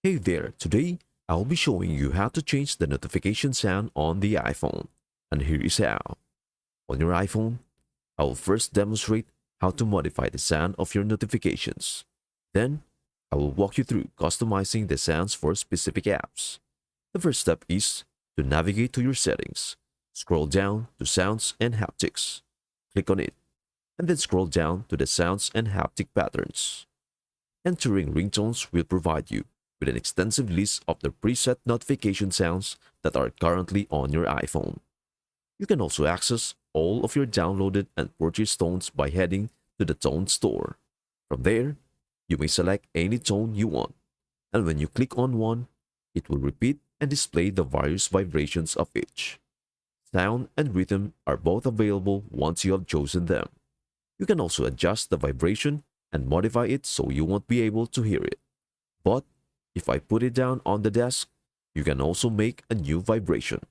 Hey there, today I'll be showing you how to change the notification sound on the iPhone. And here is how. On your iPhone, I will first demonstrate how to modify the sound of your notifications. Then, I will walk you through customizing the sounds for specific apps. The first step is to navigate to your settings. Scroll down to Sounds and Haptics. Click on it, and then scroll down to the Sounds and Haptic Patterns. Entering ringtones will provide you with an extensive list of the preset notification sounds that are currently on your iPhone. You can also access all of your downloaded and purchased tones by heading to the Tone Store. From there, you may select any tone you want, and when you click on one, it will repeat and display the various vibrations of each. Sound and rhythm are both available once you have chosen them. You can also adjust the vibration and modify it so you won't be able to hear it. But if I put it down on the desk, you can also make a new vibration.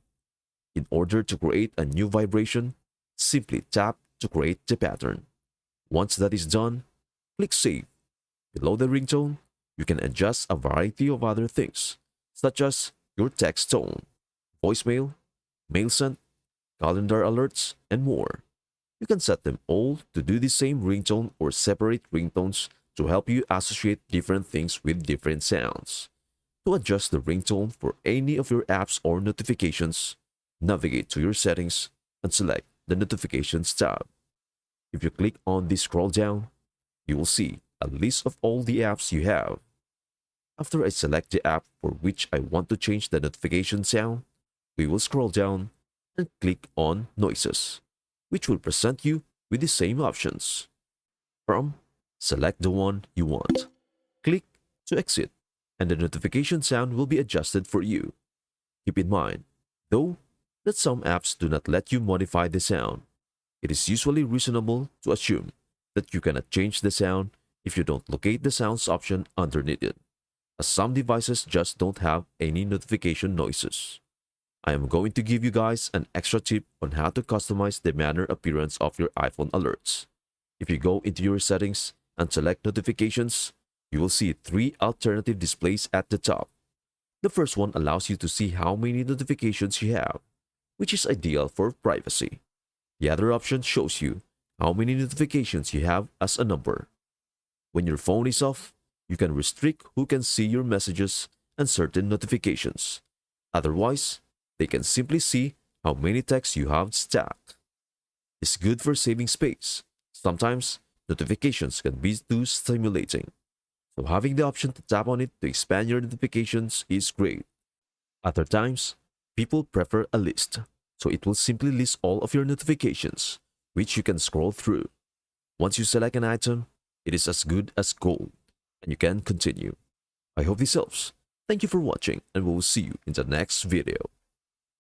In order to create a new vibration, simply tap to create the pattern. Once that is done, click Save. Below the ringtone, you can adjust a variety of other things, such as your text tone, voicemail, mail sent, calendar alerts, and more. You can set them all to do the same ringtone or separate ringtones to help you associate different things with different sounds. To adjust the ringtone for any of your apps or notifications, navigate to your settings and select the Notifications tab. If you click on the scroll down, you will see a list of all the apps you have. After I select the app for which I want to change the notification sound, we will scroll down and click on Noises, which will present you with the same options. From select the one you want. Click to exit, and the notification sound will be adjusted for you. Keep in mind, though, that some apps do not let you modify the sound. It is usually reasonable to assume that you cannot change the sound if you don't locate the sounds option underneath it, as some devices just don't have any notification noises. I am going to give you guys an extra tip on how to customize the manner appearance of your iPhone alerts. If you go into your settings and select notifications, you will see three alternative displays at the top. The first one allows you to see how many notifications you have, which is ideal for privacy. The other option shows you how many notifications you have as a number. When your phone is off, you can restrict who can see your messages and certain notifications. Otherwise, they can simply see how many texts you have stacked. It's good for saving space. Sometimes, notifications can be too stimulating, so having the option to tap on it to expand your notifications is great. Other times, people prefer a list, so it will simply list all of your notifications, which you can scroll through. Once you select an item, it is as good as gold, and you can continue. I hope this helps. Thank you for watching, and we will see you in the next video.